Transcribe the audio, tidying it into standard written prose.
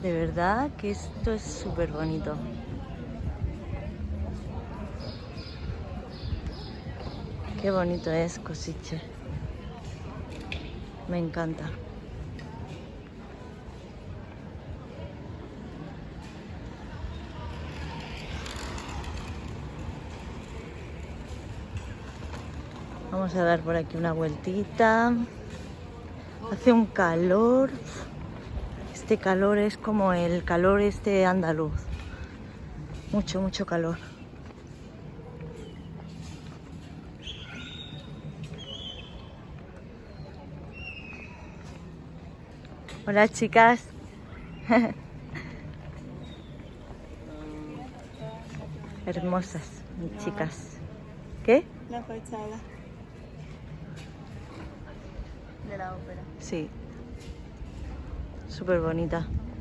De verdad que esto es súper bonito. Qué bonito es Košice. Me encanta. Vamos a dar por aquí una vueltita. Hace un calor. Este calor es como el calor andaluz. Mucho, mucho calor. Hola, chicas. Hermosas, mis chicas. ¿Qué? La fachada de la ópera. Sí. Súper bonita.